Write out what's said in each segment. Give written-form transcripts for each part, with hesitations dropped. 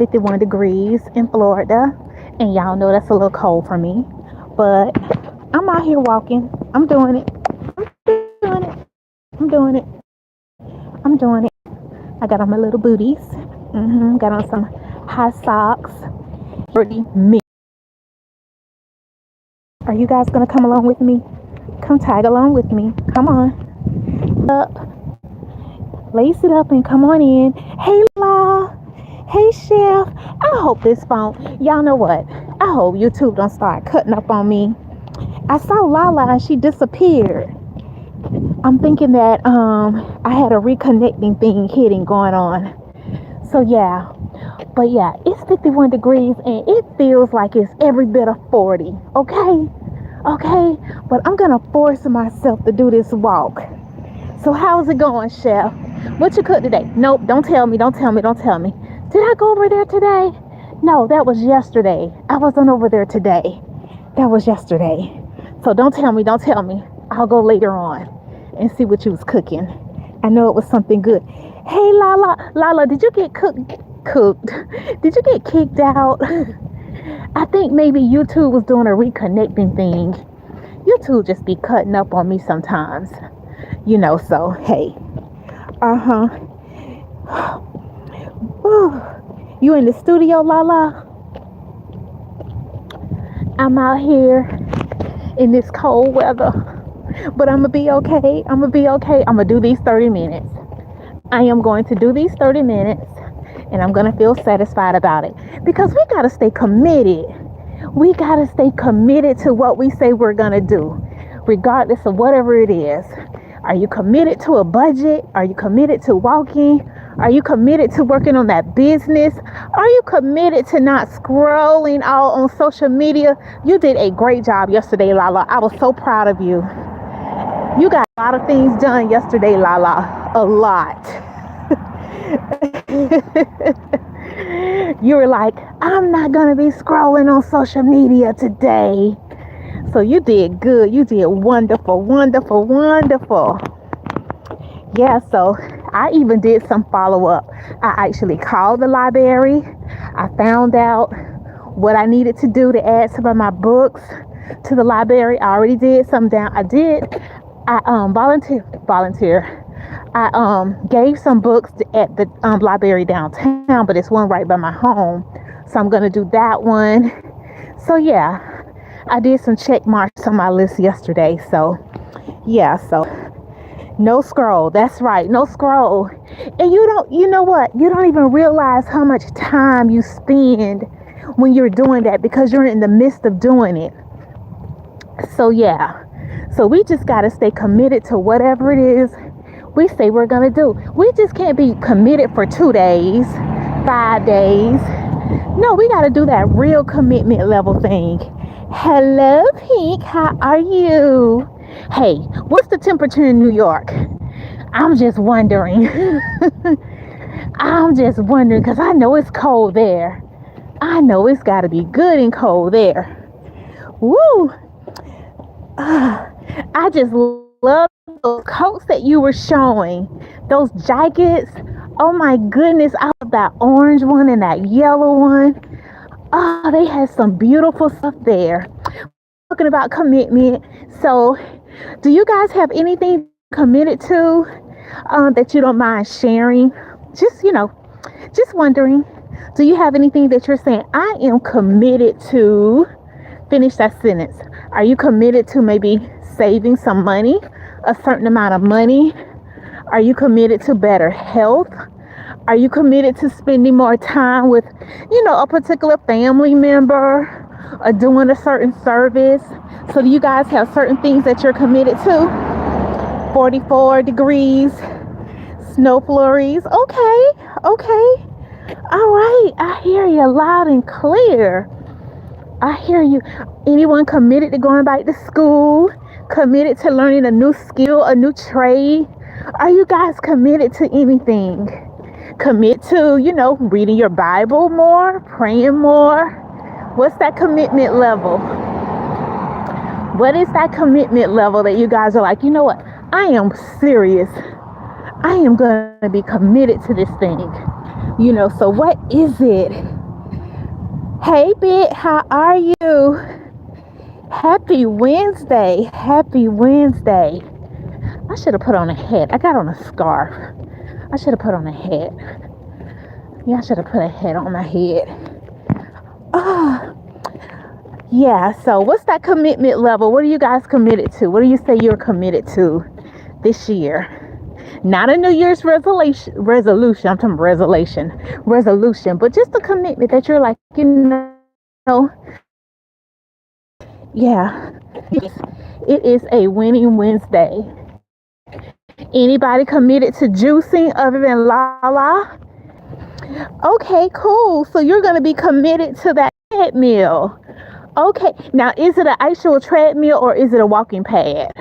51 degrees in Florida, and y'all know that's a little cold for me. But I'm out here walking. I'm doing it. I'm doing it. I'm doing it. I'm doing it. I got on my little booties. Got on some high socks. Pretty me. Are you guys gonna come along with me? Come tag along with me. Come on. Up. Lace it up and come on in. Hey, La. Hey, Chef. I hope this phone. Y'all know what? I hope YouTube don't start cutting up on me. I saw Lala and she disappeared. I'm thinking that I had a reconnecting thing hitting going on. So yeah. But yeah, it's 51 degrees and it feels like it's every bit of 40. Okay? Okay? But I'm gonna force myself to do this walk. So how's it going, Chef? What you cook today? Nope, don't tell me. Did I go over there today? No, that was yesterday. I wasn't over there today. That was yesterday. So don't tell me. I'll go later on and see what you was cooking. I know it was something good. Hey, Lala, did you get cooked? Did you get kicked out? I think maybe YouTube was doing a reconnecting thing. YouTube just be cutting up on me sometimes. So hey. You in the studio, Lala? I'm out here in this cold weather, but I'm gonna be okay. I'm gonna do these 30 minutes. I am going to do these 30 minutes, and I'm gonna feel satisfied about it because we gotta stay committed. We gotta stay committed to what we say we're gonna do, regardless of whatever it is. Are you committed to a budget? Are you committed to walking? Are you committed to working on that business? Are you committed to not scrolling all on social media? You did a great job yesterday, Lala. I was so proud of you. You got a lot of things done yesterday, Lala. A lot. You were like, I'm not going to be scrolling on social media today. So you did good. You did wonderful. Yeah, so I even did some follow-up. I actually called the library. I found out what I needed to do to add some of my books to the library. I already did some down. I volunteer. I gave some books at the library downtown, but it's one right by my home. So I'm going to do that one. So yeah, I did some check marks on my list yesterday. So yeah, so no scroll. That's right. No scroll. And you know what? You don't even realize how much time you spend when you're doing that because you're in the midst of doing it. So yeah. So we just got to stay committed to whatever it is we say we're going to do. We just can't be committed for 2 days, 5 days. No, we got to do that real commitment level thing. Hello, Pink. How are you? Hey, what's the temperature in New York? I'm just wondering. Because I know it's cold there. I know it's got to be good and cold there. Woo! I just love those coats that you were showing. Those jackets. Oh my goodness. I love that orange one and that yellow one. Oh, they had some beautiful stuff there. Talking about commitment. So, do you guys have anything committed to that you don't mind sharing? Just wondering. Do you have anything that you're saying, I am committed to? Finish that sentence. Are you committed to maybe saving some money, a certain amount of money? Are you committed to better health? Are you committed to spending more time with, a particular family member or doing a certain service? So do you guys have certain things that you're committed to? 44 degrees, snow flurries. Okay. All right. I hear you loud and clear. I hear you. Anyone committed to going back to school? Committed to learning a new skill, a new trade? Are you guys committed to anything? Commit to, reading your Bible more, praying more? What's that commitment level? What is that commitment level that you guys are like, you know what? I am serious. I am going to be committed to this thing. So what is it? Hey, Bit, how are you? Happy Wednesday. Happy Wednesday. I should have put on a hat. I got on a scarf. I should have put on a hat. Yeah, I should have put a hat on my head. Yeah, so what's that commitment level? What are you guys committed to? What do you say you're committed to this year? Not a New Year's resolution. I'm talking resolution, but just a commitment that you're like, yeah, it is a winning Wednesday. Anybody committed to juicing other than Lala? Okay, cool. So you're going to be committed to that treadmill. Okay, now is it an actual treadmill or is it a walking pad?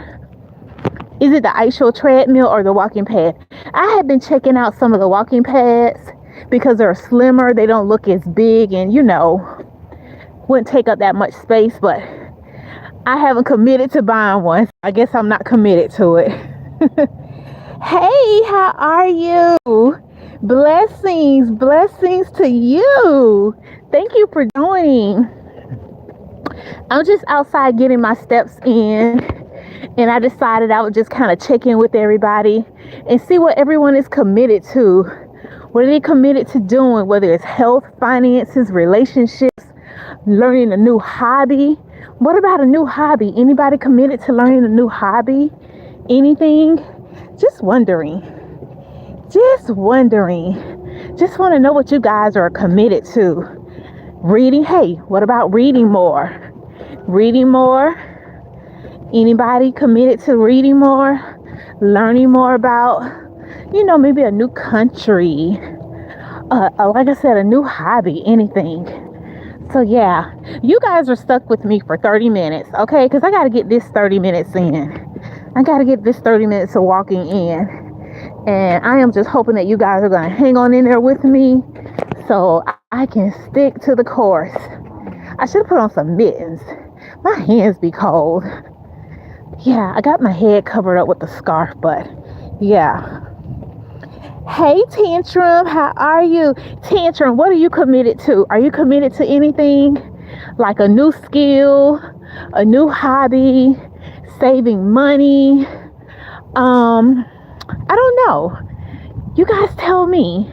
Is it the actual treadmill or the walking pad? I have been checking out some of the walking pads because they're slimmer. They don't look as big and, wouldn't take up that much space, but I haven't committed to buying one. I guess I'm not committed to it. Hey, how are you? Blessings to you. Thank you for joining. I'm just outside getting my steps in, and I decided I would just kind of check in with everybody and see what everyone is committed to. What are they committed to doing, whether it's health, finances, relationships, learning a new hobby? What about a new hobby? Anybody committed to learning a new hobby? Anything? Just wondering. Just want to know what you guys are committed to. Reading. Hey, what about reading more? Anybody committed to reading more? Learning more about, maybe a new country. Like I said, a new hobby, anything. So yeah, you guys are stuck with me for 30 minutes, okay? Because I got to get this 30 minutes in. I got to get this 30 minutes of walking in. And I am just hoping that you guys are going to hang on in there with me so I can stick to the course. I should have put on some mittens. My hands be cold. Yeah, I got my head covered up with the scarf, but yeah. Hey, Tantrum, how are you? Tantrum, what are you committed to? Are you committed to anything? Like a new skill, a new hobby, saving money? I don't know. You guys tell me.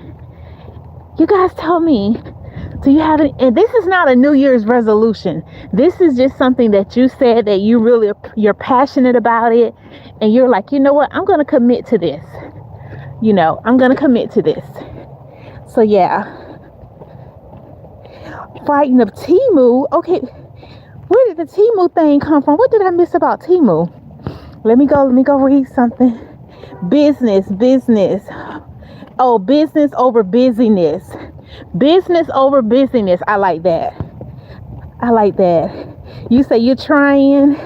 Do you have any? And this is not a New Year's resolution. This is just something that you said that you're passionate about it. And you're like, you know what? I'm going to commit to this. I'm going to commit to this. So yeah. Frightened of Temu. Okay. Where did the Temu thing come from? What did I miss about Temu? Let me go read something. Business. Oh, business over busyness. Business over busyness. I like that. You say you're trying.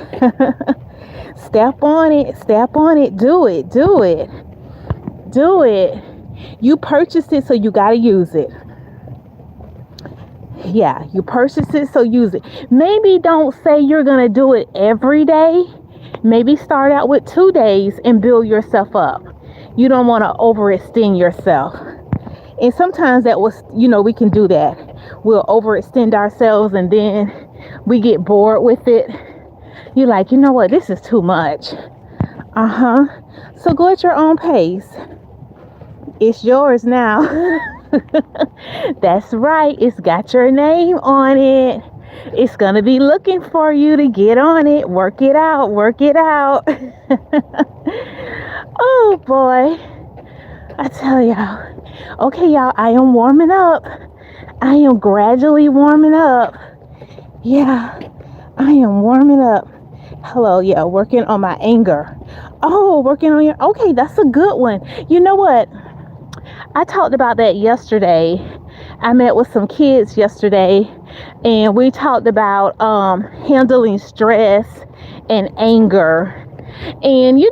Step on it. Do it. You purchased it, so you got to use it. Yeah, you purchased it, so use it. Maybe don't say you're going to do it every day. Maybe start out with 2 days and build yourself up. You don't want to overextend yourself. And sometimes that was, we can do that. We'll overextend ourselves and then we get bored with it. You're like, you know what? This is too much. So go at your own pace. It's yours now. That's right. It's got your name on it. It's going to be looking for you to get on it. Work it out. Oh boy. I tell y'all. Okay, y'all, I am warming up. I am gradually warming up. Yeah, I am warming up. Hello, yeah, working on my anger. Oh, working on your, okay, that's a good one. You know what? I talked about that yesterday. I met with some kids yesterday and we talked about handling stress and anger. And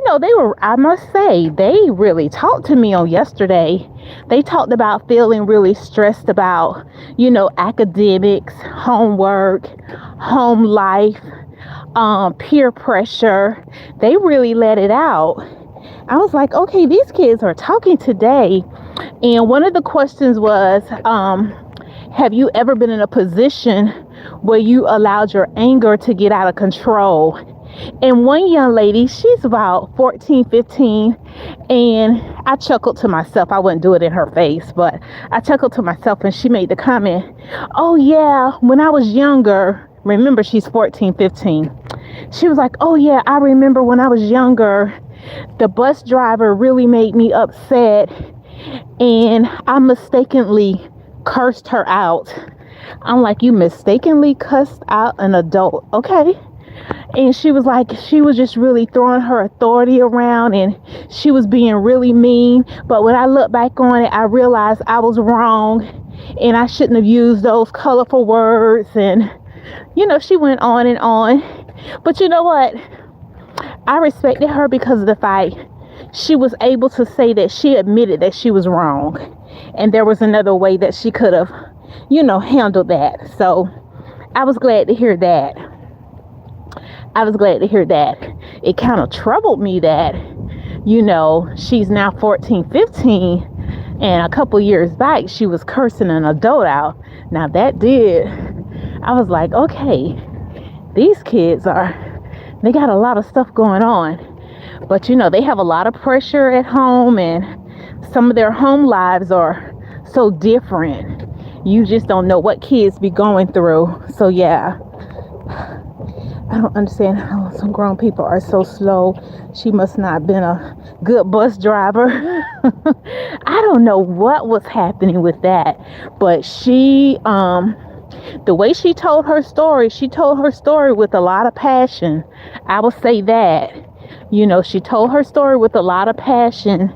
I must say, they really talked to me on yesterday. They talked about feeling really stressed about, academics, homework, home life, peer pressure. They really let it out. I was like, okay, these kids are talking today. And one of the questions was, have you ever been in a position where you allowed your anger to get out of control? And one young lady, she's about 14, 15, and I chuckled to myself. I wouldn't do it in her face, but I chuckled to myself, and she made the comment, oh yeah, when I was younger, remember she's 14, 15. She was like, oh yeah, I remember when I was younger, the bus driver really made me upset, and I mistakenly cursed her out. I'm like, you mistakenly cussed out an adult, okay? And she was like, she was just really throwing her authority around, and she was being really mean. But when I look back on it, I realized I was wrong, and I shouldn't have used those colorful words. And, you know, she went on and on. But you know what? I respected her because of the fact she was able to say that she admitted that she was wrong. And there was another way that she could have, you know, handled that. So I was glad to hear that. It kind of troubled me that, you know, she's now 14, 15, and a couple years back, she was cursing an adult out. Now I was like, okay, these kids they got a lot of stuff going on. But, you know, they have a lot of pressure at home, and some of their home lives are so different. You just don't know what kids be going through. So, yeah. I don't understand how some grown people are so slow. She must not have been a good bus driver. I don't know what was happening with that. But the way she told her story with a lot of passion. I will say that. You know, she told her story with a lot of passion,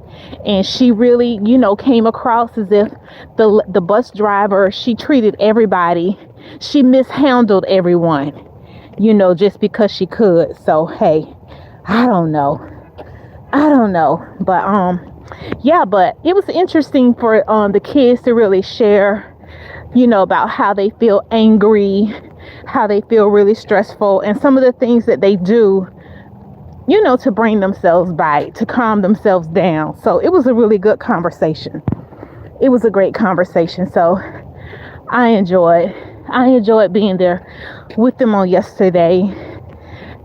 and she really, you know, came across as if the bus driver, she treated everybody. She mishandled everyone, you know, just because she could. So, hey, I don't know. But, yeah, but it was interesting for the kids to really share, you know, about how they feel angry, how they feel really stressful, and some of the things that they do, you know, to bring themselves back, to calm themselves down. So it was a really good conversation. It was a great conversation. So I enjoyed being there with them on yesterday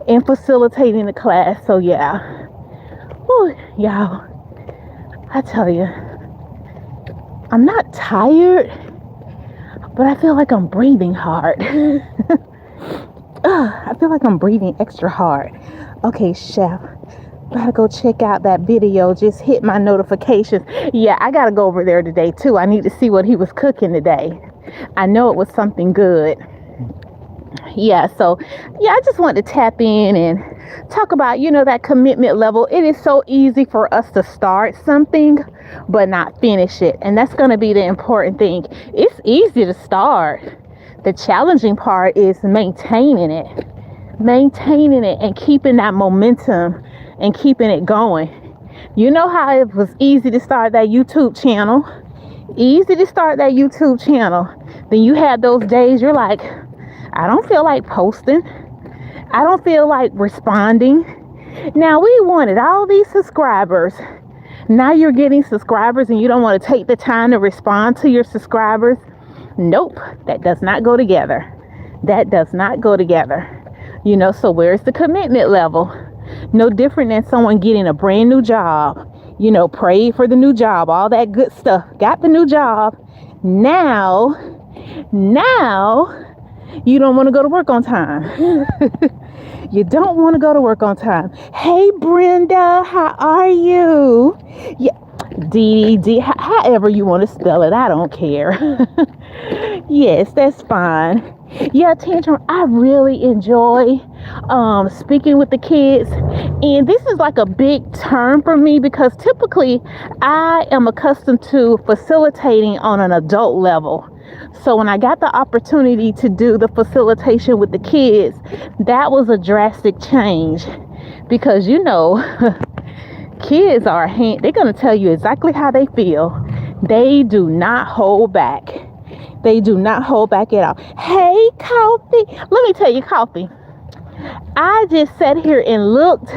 and facilitating the class. So yeah. Whew, y'all, I tell you, I'm not tired, but I feel like I'm breathing hard. I feel like I'm breathing extra hard. Okay, chef, gotta go check out that video. Just hit my notifications. Yeah, I gotta go over there today too. I need to see what he was cooking today. I know it was something good. Yeah, so yeah, I just wanted to tap in and talk about, you know, that commitment level. It is so easy for us to start something but not finish it, and that's going to be the important thing. It's easy to start. The challenging part is maintaining it and keeping that momentum and keeping it going. You know how it was easy to start that YouTube channel. Then you had those days you're like, I don't feel like posting. I don't feel like responding. Now we wanted all these subscribers. Now you're getting subscribers and you don't want to take the time to respond to your subscribers. Nope, that does not go together. You know, so where's the commitment level? No different than someone getting a brand new job. You know, prayed for the new job, all that good stuff. Got the new job. Now you don't want to go to work on time. You don't want to go to work on time. Hey, Brenda, how are you? Yeah, D, however you want to spell it. I don't care. Yes, that's fine. Yeah, Tantrum, I really enjoy speaking with the kids. And this is like a big term for me because typically I am accustomed to facilitating on an adult level. So when I got the opportunity to do the facilitation with the kids, that was a drastic change because, you know, kids they're going to tell you exactly how they feel. They do not hold back. At all. Hey, Coffee. Let me tell you, Coffee. I just sat here and looked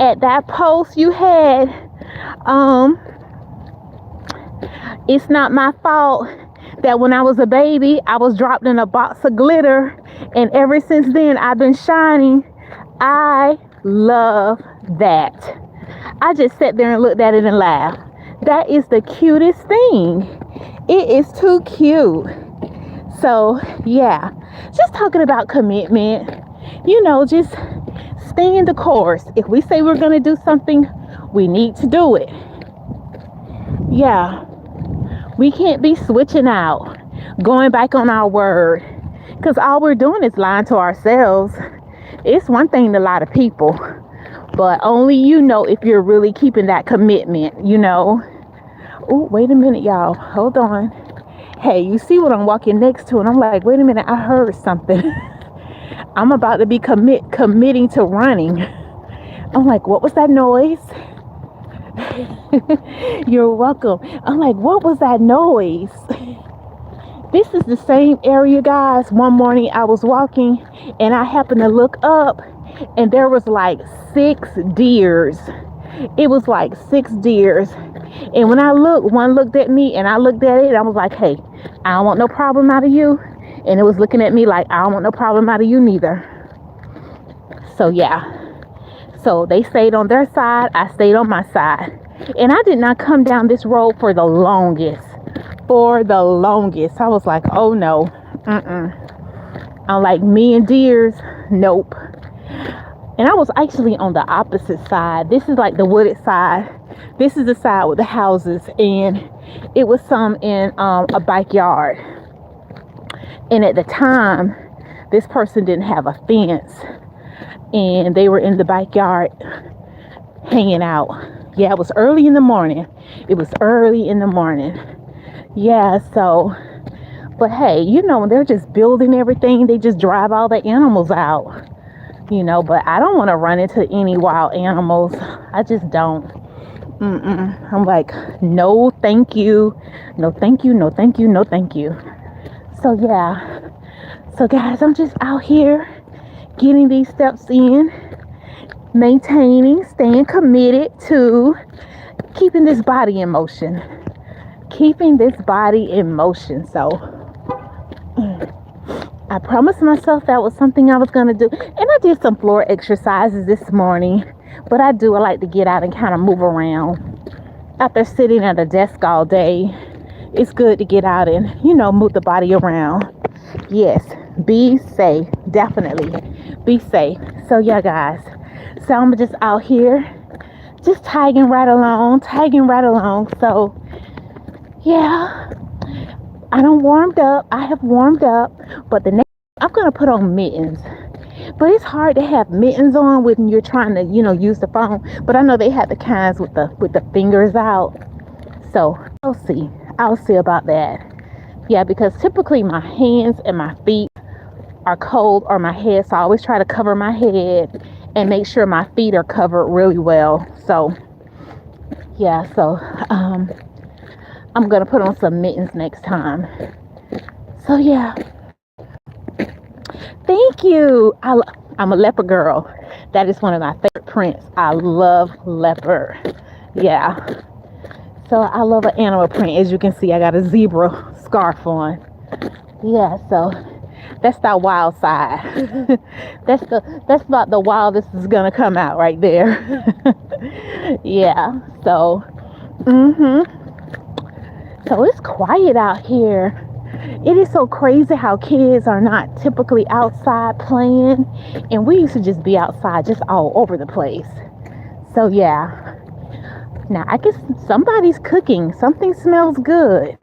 at that post you had, it's not my fault that when I was a baby, I was dropped in a box of glitter. And ever since then, I've been shining. I love that. I just sat there and looked at it and laughed. That is the cutest thing. It is too cute. So, yeah, just talking about commitment, just staying the course. If we say we're going to do something, we need to do it. Yeah, we can't be switching out, going back on our word, because all we're doing is lying to ourselves. It's one thing to lie to people, but only you know if you're really keeping that commitment, Oh, wait a minute, y'all. Hold on. Hey, you see what I'm walking next to, and I'm like, wait a minute, I heard something. I'm about to be committing to running. I'm like, what was that noise? You're welcome. I'm like, what was that noise? This is the same area, guys. One morning I was walking and I happened to look up and there was like 6 deers. It was like 6 deers. And when I looked, one looked at me and I looked at it and I was like, hey, I don't want no problem out of you. And it was looking at me like, I don't want no problem out of you neither. So yeah. So they stayed on their side. I stayed on my side. And I did not come down this road for the longest. I was like, oh no. I'm like, me and deers. Nope. And I was actually on the opposite side. This is like the wooded side. This is the side with the houses. And it was some in a backyard. And at the time, this person didn't have a fence. And they were in the backyard hanging out. Yeah, it was early in the morning. Yeah, so, but hey, when they're just building everything, they just drive all the animals out, but I don't want to run into any wild animals. I just don't. I'm like, no, thank you. No, thank you. No, thank you. No, thank you. So, yeah. So, guys, I'm just out here getting these steps in, maintaining, staying committed to keeping this body in motion. So I promised myself that was something I was going to do. And I did some floor exercises this morning. But I like to get out and kind of move around. After sitting at a desk all day, it's good to get out and, move the body around. Yes, be safe. Definitely be safe. So, yeah, guys. So I'm just out here, just tagging right along. So, yeah, I have warmed up, but the next I'm going to put on mittens. But it's hard to have mittens on when you're trying to, use the phone. But I know they have the kinds with the fingers out. So I'll see about that. Yeah, because typically my hands and my feet are cold, or my head. So I always try to cover my head and make sure my feet are covered really well. So yeah, I'm going to put on some mittens next time. So, yeah. Thank you. I'm a leopard girl. That is one of my favorite prints. I love leopard. Yeah. So, I love an animal print. As you can see, I got a zebra scarf on. Yeah, so that's that wild side. That's about the wildest is going to come out right there. Yeah. So, So it's quiet out here. It is so crazy how kids are not typically outside playing. And we used to just be outside just all over the place. So yeah. Now I guess somebody's cooking. Something smells good.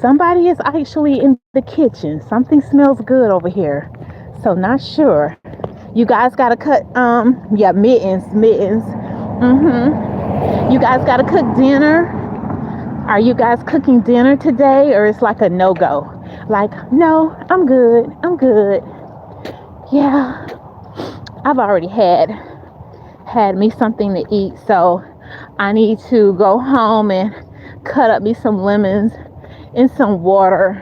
Somebody is actually in the kitchen. Something smells good over here. So not sure. You guys gotta cut mittens. You guys gotta cook dinner. Are you guys cooking dinner today, or it's like a no-go? Like, no, I'm good. Yeah, I've already had me something to eat, so I need to go home and cut up me some lemons in some water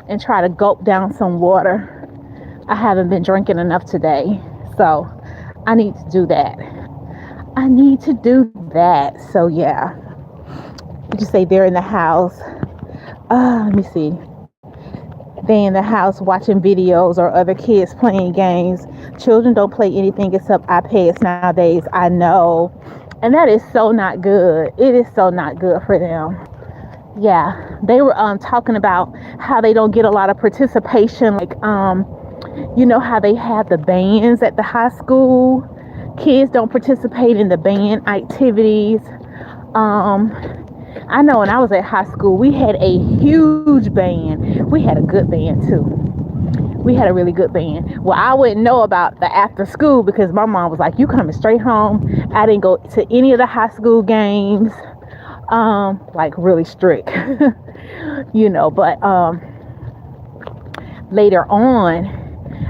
and try to gulp down some water. I haven't been drinking enough today, so I need to do that. I need to do that. So yeah, you just say they're in the house. Let me see. They in the house watching videos or other kids playing games. Children don't play anything except iPads nowadays. I know. And that is so not good. It is so not good for them. Yeah, they were talking about how they don't get a lot of participation. Like, you know how they have the bands at the high school? Kids don't participate in the band activities. I know when I was at high school, we had a huge band. We had a good band too. We had a really good band. Well, I wouldn't know about the after school because my mom was like, you coming straight home. I didn't go to any of the high school games. Like really strict, you know, but later on,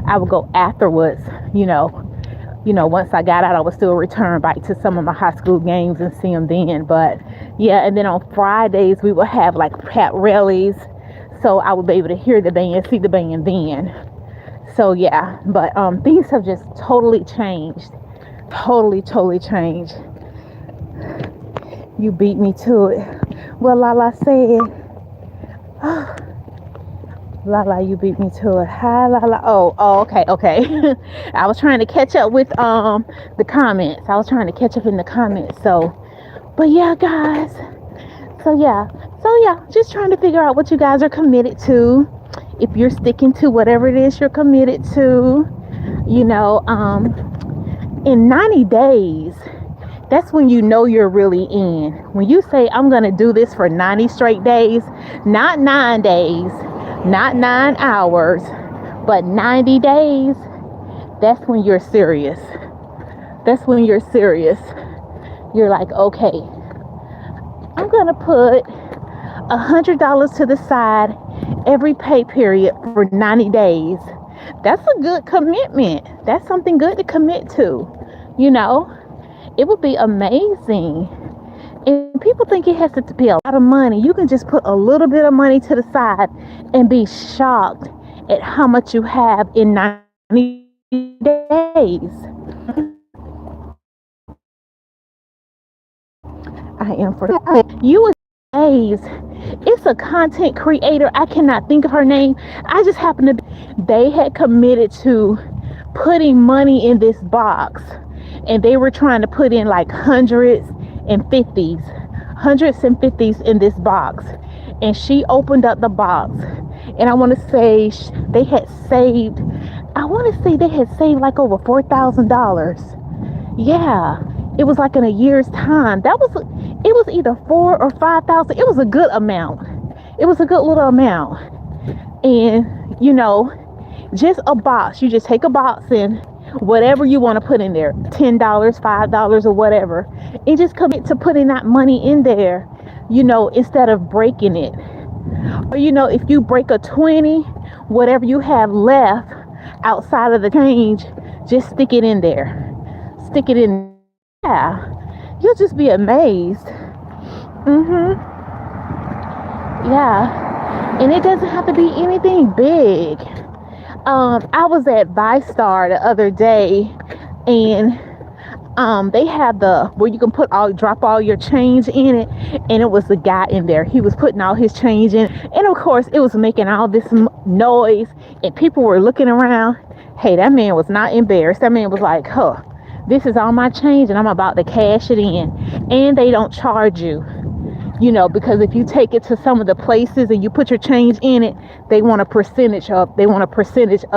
I would go afterwards, once I got out, I would still return back to some of my high school games and see them then. But yeah, and then on Fridays, we would have like pep rallies. So I would be able to hear the band, see the band then. So yeah, but things have just totally changed. Totally changed. You beat me to it. Well, Lala said, Lala, you beat me to it. Hi, Lala. Oh, okay. I was trying to catch up with the comments. I was trying to catch up in the comments. So, but yeah, guys. So yeah, just trying to figure out what you guys are committed to. If you're sticking to whatever it is you're committed to, in 90 days, that's when you know you're really in. When you say, I'm going to do this for 90 straight days, not 9 days, not 9 hours, but 90 days, that's when you're serious. That's when you're serious. You're like, okay, I'm going to put $100 to the side every pay period for 90 days. That's a good commitment. That's something good to commit to, It would be amazing. And people think it has to be a lot of money. You can just put a little bit of money to the side and be shocked at how much you have in 90 days. I am for you. It's a content creator. I cannot think of her name. I just happen to. They had committed to putting money in this box. And they were trying to put in like hundreds and fifties in this box. And she opened up the box. And I want to say they had saved like over $4,000. Yeah. It was like in a year's time. It was either 4 or 5,000. It was a good amount. It was a good little amount. And, just a box. You just take a box and whatever you want to put in there, $10, $5 or whatever, and just commit to putting that money in there, instead of breaking it. Or, if you break a 20, whatever you have left outside of the change, just stick it in there. Stick it in. Yeah. You'll just be amazed. Yeah. And it doesn't have to be anything big. I was at ViStar the other day, and they have where you can drop all your change in it, and it was the guy in there. He was putting all his change in, and of course it was making all this noise, and people were looking around. Hey, that man was not embarrassed. That man was like, this is all my change, and I'm about to cash it in. And they don't charge you. Because if you take it to some of the places and you put your change in it, they want a percentage of